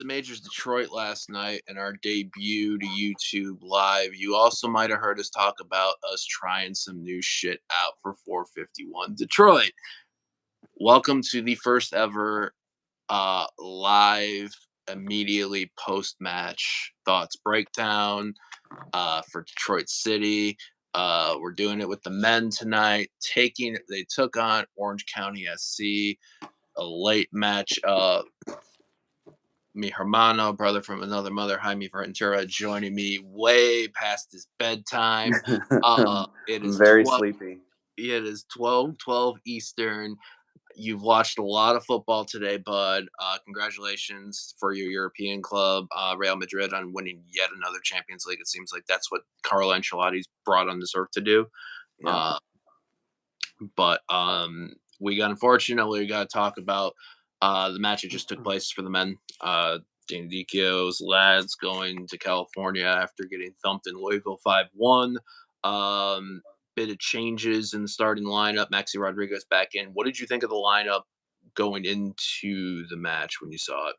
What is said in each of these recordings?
the Majors Detroit last night and our debut to YouTube Live. You also might have heard us talk about us trying some new shit out for 451 Detroit. Welcome to the first ever live immediately post match thoughts breakdown for Detroit City. We're doing it with the men tonight. They took on Orange County SC, a late match. Mi hermano, brother from another mother, Jaime Ventura, joining me way past his bedtime. It I'm is very 12. sleepy. It is 12 Eastern. You've watched a lot of football today, bud. Congratulations for your European club, Real Madrid, on winning yet another Champions League. It seems like that's what Carlo Ancelotti's brought on this earth to do. Yeah. Uh, but unfortunately, we got to talk about the match that just took place for the men. Danny Dicchio's lads going to California after getting thumped in Louisville 5-1. Bit of changes in the starting lineup. Maxi Rodriguez back in. What did you think of the lineup going into the match when you saw it?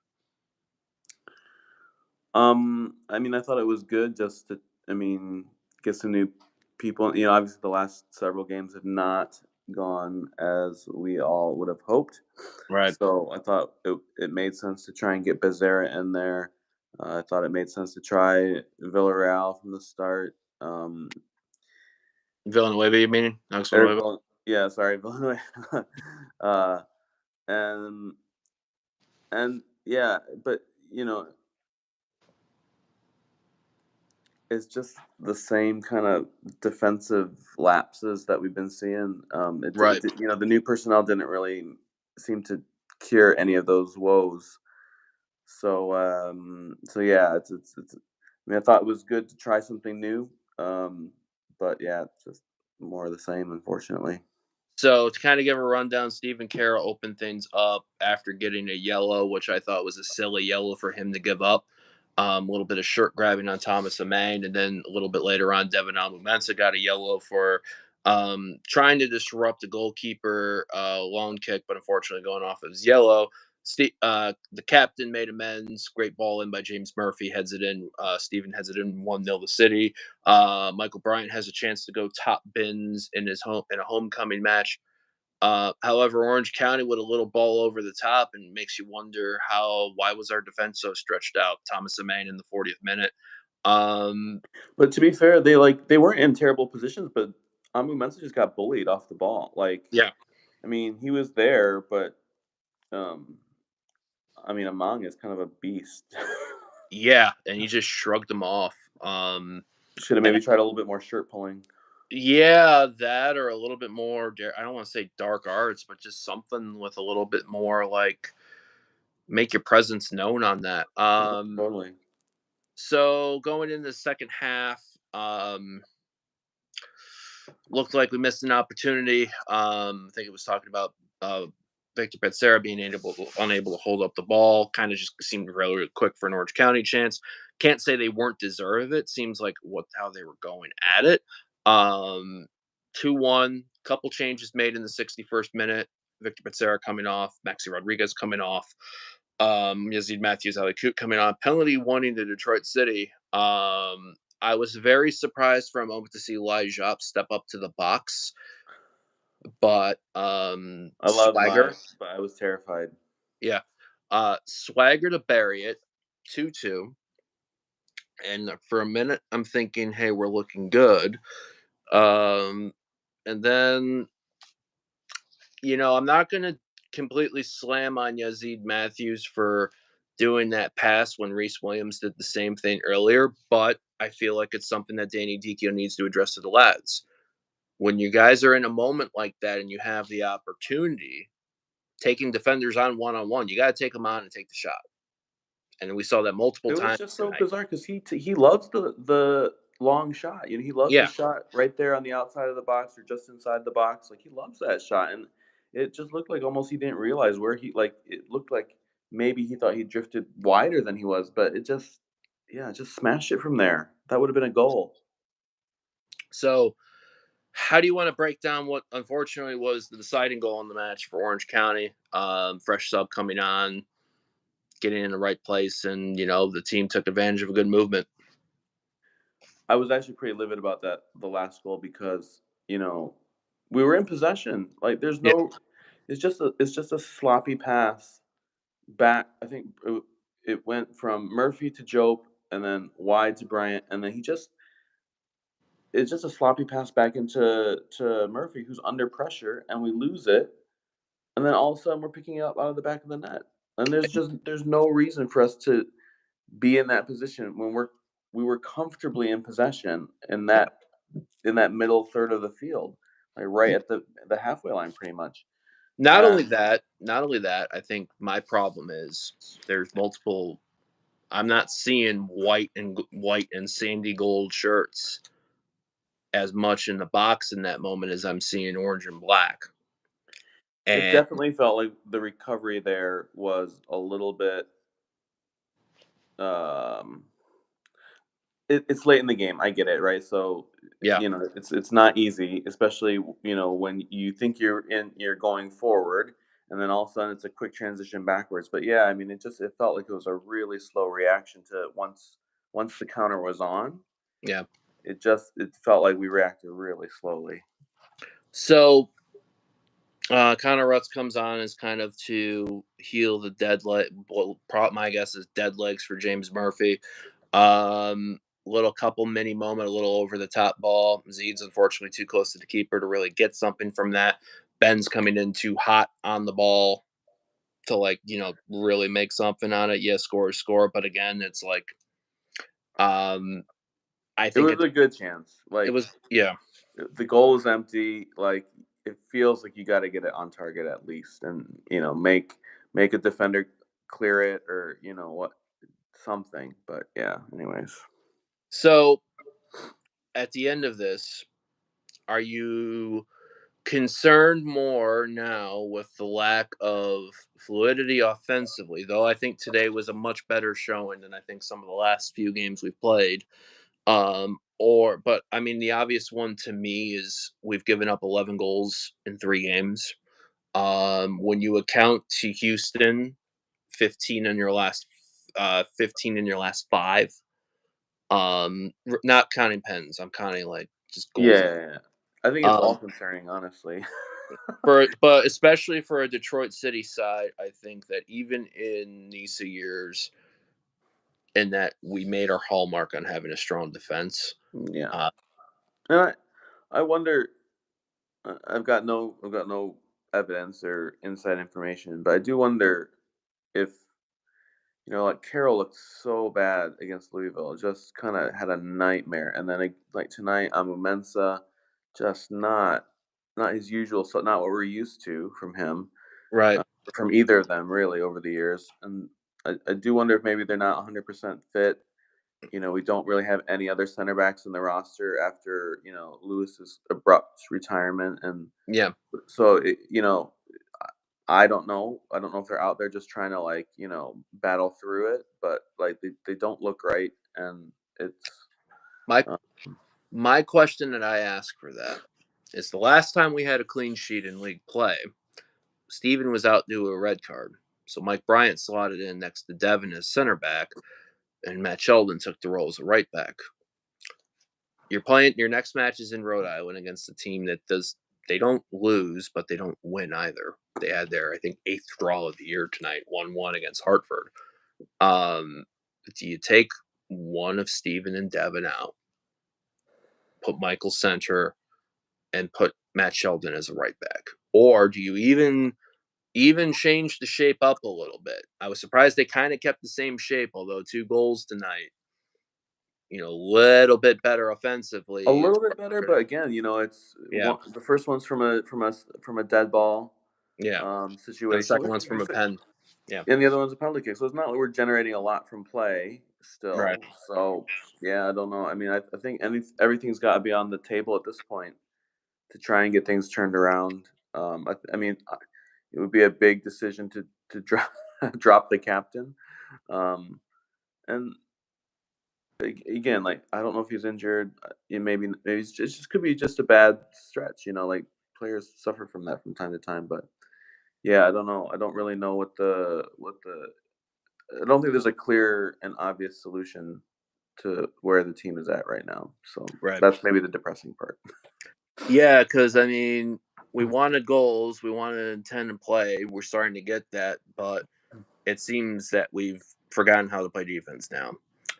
I thought it was good just to, get some new people. Obviously the last several games have not gone as we all would have hoped. Right. So I thought it made sense to try and get Becerra in there. I thought it made sense to try Villarreal from the start. Villanueva, you mean? Alex Villanueva? Yeah, sorry, Villanueva. uh, and yeah, but it's just the same kind of defensive lapses that we've been seeing. Right. The new personnel didn't really seem to cure any of those woes. So yeah, it's. I thought it was good to try something new, but yeah, it's just more of the same, unfortunately. So to kind of give a rundown, Stephen Carroll opened things up after getting a yellow, which I thought was a silly yellow for him to give up. A little bit of shirt grabbing on Thomas Amain, and then a little bit later on, Devin Almumensa got a yellow for trying to disrupt a goalkeeper long kick, but unfortunately going off as yellow. The captain made amends. Great ball in by James Murphy. Heads it in. Steven heads it in 1-0 the City. Michael Bryant has a chance to go top bins in a homecoming match. However, Orange County with a little ball over the top, and makes you wonder why was our defense so stretched out? Thomas Amain in the 40th minute. But to be fair, they weren't in terrible positions, but Amu Mensa just got bullied off the ball. Yeah, He was there, but um, Amang is kind of a beast. yeah, and he just shrugged them off. Should have And maybe tried a little bit more shirt pulling. yeah, that or a little bit more. I don't want to say dark arts, but just something with a little bit more like make your presence known on that. Yeah, totally. So going in the second half, um, looked like we missed an opportunity. I think it was talking about Victor Becerra being unable to hold up the ball. Kind of just seemed really quick for an Orange County chance. Can't say they weren't deserve of it. Seems like how they were going at it. 2-1. Couple changes made in the 61st minute. Victor Becerra coming off. Maxi Rodriguez coming off. Yazid Matthews Ali Koot coming on. Penalty wanting to Detroit City. I was very surprised for a moment to see Lai Jop step up to the box, but I love Swagger, live, but I was terrified. yeah, Swagger to bury it, 2-2. And for a minute, I'm thinking, hey, we're looking good. Um, and then, I'm not going to completely slam on Yazid Matthews for doing that pass when Reese Williams did the same thing earlier, but I feel like it's something that Danny Dicchio needs to address to the lads. When you guys are in a moment like that and you have the opportunity, taking defenders on one, you got to take them on and take the shot. And we saw that multiple It was times just so tonight. bizarre because he loves the long shot. He loves the Yeah. shot right there on the outside of the box or just inside the box. Like he loves that shot, and it just looked like almost he didn't realize where he like. It looked like maybe he thought he drifted wider than he was, but it just just smashed it from there. That would have been a goal. So, how do you want to break down what unfortunately was the deciding goal in the match for Orange County? Fresh sub coming on. getting in the right place, and the team took advantage of a good movement. I was actually pretty livid about the last goal because, we were in possession. Like, there's Yeah. no it's just a sloppy pass back. I think it went from Murphy to Jope and then wide to Bryant, and then it's just a sloppy pass back to Murphy, who's under pressure, and we lose it, and then all of a sudden we're picking it up out of the back of the net. And there's no reason for us to be in that position when we were comfortably in possession in that middle third of the field, like right at the halfway line, pretty much. And Not only that, I think my problem is there's multiple. I'm not seeing white and sandy gold shirts as much in the box in that moment as I'm seeing orange and black. it And definitely felt like the recovery there was a little bit. Um, it's late in the game. I get it, right? So yeah, it's not easy, especially when you think you're going forward, and then all of a sudden it's a quick transition backwards. But yeah, I mean, it felt like it was a really slow reaction to once the counter was on. yeah. It felt like we reacted really slowly. So Connor Rutz comes on as kind of to heal the dead leg. Well, my guess is dead legs for James Murphy. Little couple mini moment, a little over the top ball. Zeed's unfortunately too close to the keeper to really get something from that. Ben's coming in too hot on the ball to really make something on it. Yeah, score. But again, it's like um I It think was a good chance. it Like, was yeah. the goal is empty. Like, it feels like you got to get it on target at least, and make a defender clear it, or what, something. But yeah, anyways. So at the end of this, are you concerned more now with the lack of fluidity offensively? Though I think today was a much better showing than I think some of the last few games we've played. But I mean, the obvious one to me is we've given up 11 goals in 3 games. When you account to Houston, 15 in your last five. Not counting pens. I'm counting like just Yeah, goals. yeah, yeah. I think it's all Um, concerning, honestly. but especially for a Detroit City side, I think that even in Nisa years, in that we made our hallmark on having a strong defense. Yeah, Uh, and I wonder. I've got no evidence or inside information, but I do wonder if like, Carroll looked so bad against Louisville, just kind of had a nightmare, and then like tonight, Amumensa, just not his usual, so not what we're used to from him, right. uh, from either of them really over the years, and I do wonder if maybe they're not 100% fit. We don't really have any other center backs in the roster after Lewis's abrupt retirement, and Yeah. so I don't know. I don't know if they're out there just trying to, like, battle through it, but like they don't look right, and it's My uh, my question that I ask for that is the last time we had a clean sheet in league play, Steven was out due to a red card. So Mike Bryant slotted in next to Devin as center back, and Matt Sheldon took the role as a right back. You're playing your next match is in Rhode Island against a team that they don't lose, but they don't win either. They had their I think eighth draw of the year tonight, 1-1 against Hartford. Um, do you take one of Steven and Devin out, put Michael center, and put Matt Sheldon as a right back? Or do you even change the shape up a little bit? I was surprised they kind of kept the same shape, although 2 goals tonight. Little bit better a offensively. It's little bit better, but again, it's yeah, the first one's from a dead ball yeah. And the situation, second which one's from a pen. Yeah, and the other one's a penalty kick. So it's not like we're generating a lot from play right. still. So yeah, I don't know. I mean, I think everything's got to be on the table at this point to try and get things turned around. I mean, it would be a big decision to drop drop the captain. Um, and again, like, I don't know if he's injured. Maybe it just could be just a bad stretch. Like, players suffer from that from time to time. But yeah, I don't know. I don't really know what the I don't think there's a clear and obvious solution to where the team is at right now. So Right. that's maybe the depressing part. Yeah, because I mean, we wanted goals, we wanted intent and play. We're starting to get that, but it seems that we've forgotten how to play defense now,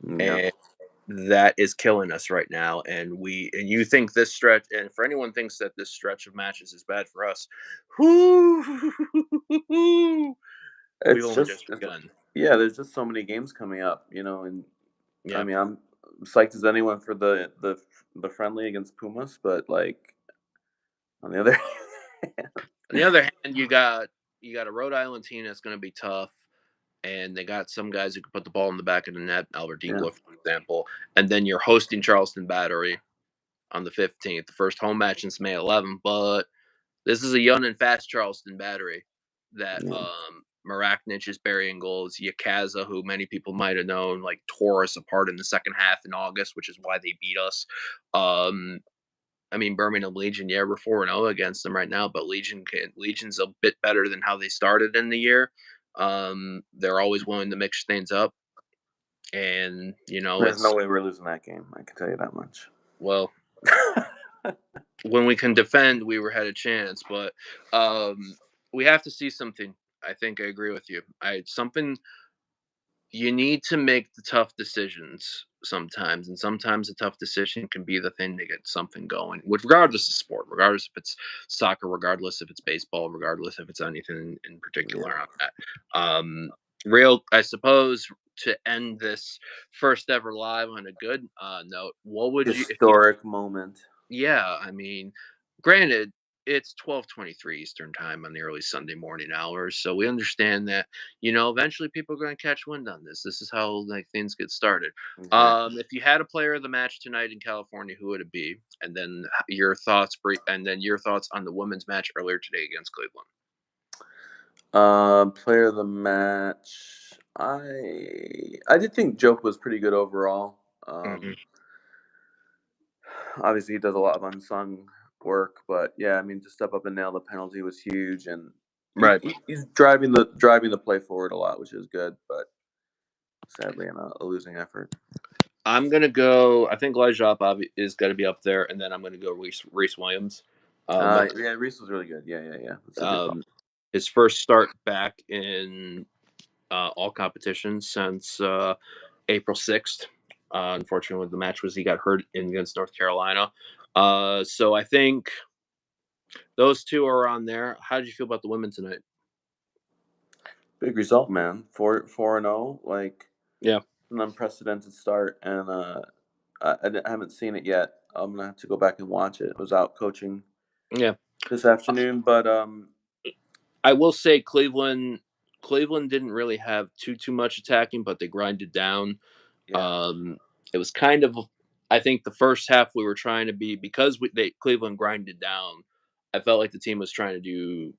Yeah. and that is killing us right now. And you think this stretch, and for anyone thinks that this stretch of matches is bad for us, whoo, we've It's only just just begun. yeah, there's just so many games coming up, and I Yeah. mean, I'm psyched as anyone for the friendly against Pumas, but like on the other On the other hand, you got a Rhode Island team that's going to be tough, and they got some guys who can put the ball in the back of the net, Albert yeah, Dinkler, for example. And then you're hosting Charleston Battery on the 15th, the first home match since May 11th. But this is a young and fast Charleston Battery that yeah, Maraknich is burying goals. Yakaza, who many people might have known, like tore us apart in the second half in August, which is why they beat us. Um, I mean, Birmingham Legion, yeah, we're 4-0 against them right now, but Legion's a bit better than how they started in the year. They're always willing to mix things up, and there's no it's way we're losing that game. I can tell you that much. well, when we can defend, we were had a chance, but we have to see something. I think I agree with you. I something you need to make the tough decisions sometimes, and sometimes a tough decision can be the thing to get something going, with regardless of sport, regardless if it's soccer, regardless if it's baseball, regardless if it's anything in particular Yeah, on that. Real, I suppose, to end this first ever live on a good note, what would you, if you historic moment. yeah, I mean, granted, it's 12:23 Eastern time on the early Sunday morning hours, so we understand that, eventually people are going to catch wind on this. This is how like things get started. Exactly. If you had a player of the match tonight in California, who would it be? And then your thoughts, and then your thoughts on the women's match earlier today against Cleveland. Player of the match. I did think Joke was pretty good overall. Hmm. Obviously, he does a lot of unsung work, but yeah, I mean, to step up and nail the penalty was huge, and Right. he's driving the play forward a lot, which is good, but sadly, in a losing effort. I'm gonna go. I think Elijah is gonna be up there, and then I'm gonna go Reese Williams. I Yeah, Reese was really good. Yeah, yeah, yeah. That's a good call. um, his first start back in all competitions since April 6th. Unfortunately, the match was he got hurt against North Carolina. So I think those two are on there. How did you feel about the women tonight? Big result, man. 4-0, like Yeah, an unprecedented start, and I haven't seen it yet. I'm gonna have to go back and watch it. I was out coaching yeah. this afternoon, but I will say Cleveland didn't really have too much attacking, but they grinded down. yeah, Um, it was kind of, I think, the first half we were trying to be because Cleveland grinded down. I felt like the team was trying to do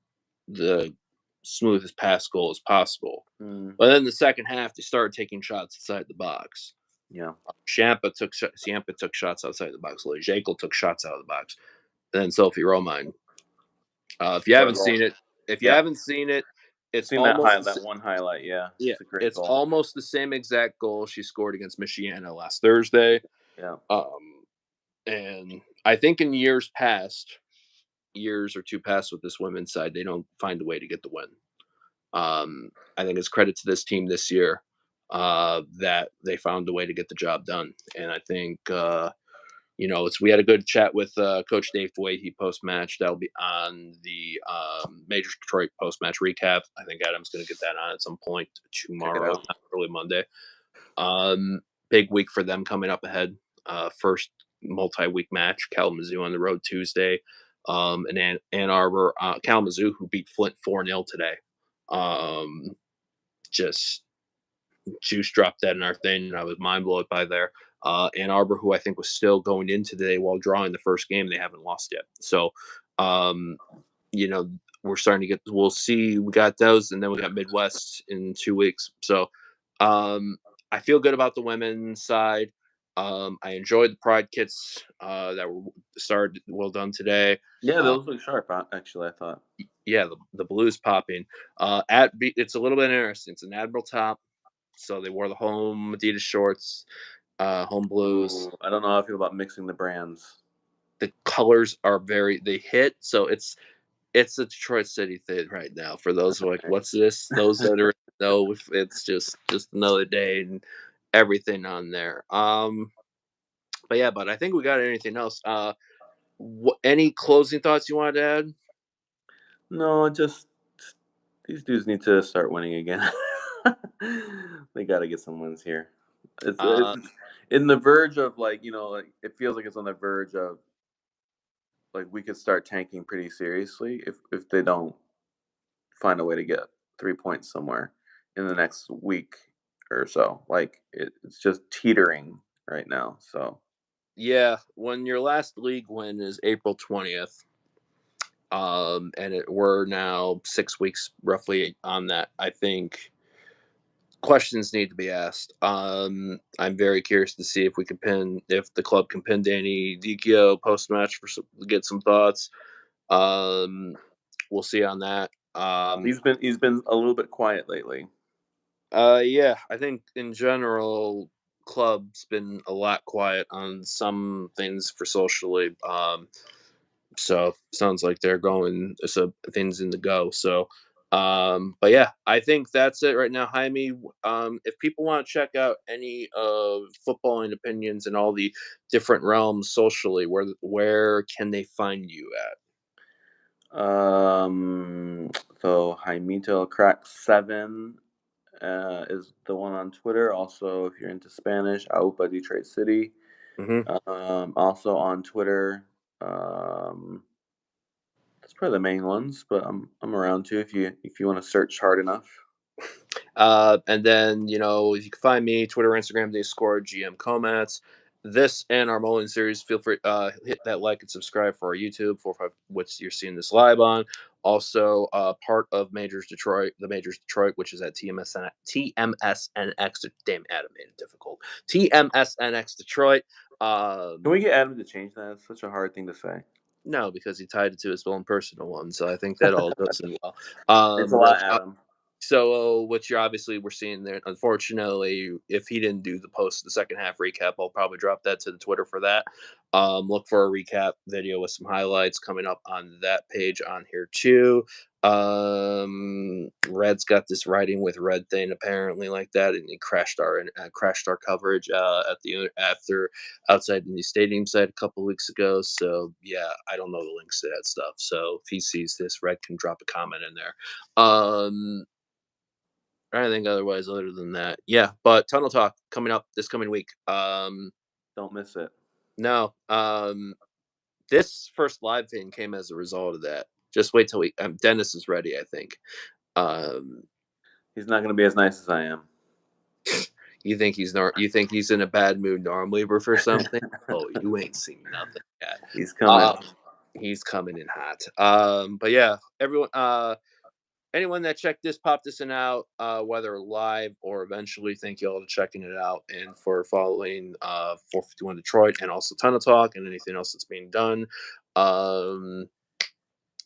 the smoothest pass goal as possible. mm, But then the second half, they started taking shots inside the box. yeah. Ciampa took shots outside the box. Jekyll took shots out of the box. And then Sophie Romine. If you What a haven't goal! seen it, if you Yeah, haven't seen it, it's seen almost that one highlight. Yeah, yeah, it's a great it's goal. almost the same exact goal she scored against Michiana last Thursday. Yeah, Um, and I think in years past, years or two past with this women's side, they don't find a way to get the win. I think it's credit to this team this year that they found a way to get the job done. And I think we had a good chat with Coach Dave He post match. That'll be on the Major Detroit post match recap. I think Adam's going to get that on at some point check it tomorrow, out. early Monday. Big week for them coming up ahead. First multi-week match, Kalamazoo on the road Tuesday, and Ann Arbor, Kalamazoo, who beat Flint 4-0 today. Um, just juice dropped that in our thing, and I was mind blown by there. Ann Arbor, who I think was still going into today while drawing the first game, they haven't lost yet. So, um, you know, we're starting to get. We'll see. We got those, and then we got Midwest in 2 weeks. So, I feel good about the women's side. I enjoyed the pride kits that were started well done today. Yeah, Uh, those look sharp. Actually, I thought. yeah, the blues popping. It's a little bit interesting. It's an Admiral top. So they wore the home Adidas shorts, home blues. Ooh, I don't know how I feel about mixing the brands. The colors are they hit. So it's a Detroit City thing right now. For those who are like, Right. what's this? Those that are no, if it's just another day and everything on there. But yeah, but I think we got anything else. Any closing thoughts you wanted to add? No, just these dudes need to start winning again. They got to get some wins here. Uh, It's in the verge of like it feels like it's on the verge of like we could start tanking pretty seriously if they don't find a way to get 3 points somewhere in the next week or so. Like it's just teetering right now. So yeah, when your last league win is April 20th, and we're now 6 weeks roughly on that. I think questions need to be asked. I'm very curious to see if the club can pin Danny Dicchio post match get some thoughts. Um, we'll see on that. he's been a little bit quiet lately. Yeah, I think in general, club's been a lot quiet on some things for socially. So sounds like they're going things in the go. So, but yeah, I think that's it right now, Jaime. If people want to check out any of footballing opinions and all the different realms socially, where can they find you at? Um, so Jaimito Crack 7 is the one on Twitter. Also, if you're into Spanish, Aupa Detroit City. Hmm. Also on Twitter. Um, that's probably the main ones, but I'm around too if you want to search hard enough. And then, you can find me Twitter, Instagram, Discord, GM Comats. This and our Mullen series, feel free hit that like and subscribe for our YouTube, for which you're seeing this live on. Also, part of the Majors Detroit, which is at TMSNX. Damn, Adam made it difficult. TMSNX Detroit. Can we Um, get Adam to change that? It's such a hard thing to say. no, because he tied it to his own personal one, so I think that all goes in well. It's a But lot, Adam. so, what you're obviously we're seeing there. Unfortunately, if he didn't do the second half recap, I'll probably drop that to the Twitter for that. Look for a recap video with some highlights coming up on that page on here too. Red's got this writing with Red thing apparently like that, and he crashed our coverage at the after outside in the stadium side a couple weeks ago. So yeah, I don't know the links to that stuff. So if he sees this, Red can drop a comment in there. I think otherwise, other than that, yeah. But Tunnel Talk coming up this coming week. Don't miss it. No, this first live thing came as a result of that. Just wait till Dennis is ready. I think. Um, He's not going to be as nice as I am. you think he's in a bad mood normally for something? Oh, you ain't seen nothing yet. He's coming. Um, he's coming in hot. But yeah, everyone. Anyone that checked this, pop this in out, whether live or eventually, thank you all for checking it out and for following 451 Detroit and also Tunnel Talk and anything else that's being done. Um,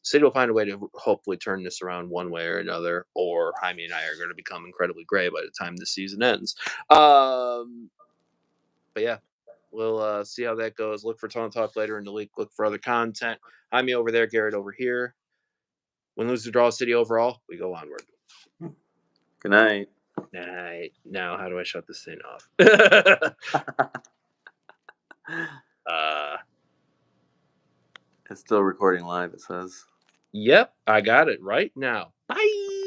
City will find a way to hopefully turn this around one way or another, or Jaime and I are going to become incredibly gray by the time the season ends. Um, but yeah, we'll see how that goes. Look for Tunnel Talk later in the week. Look for other content. Jaime over there, Garrett over here. Win, lose, or draw, City overall, we go onward. Good night. Now how do I shut this thing off? uh, It's still recording live, it says. yep, I got it right now. Bye.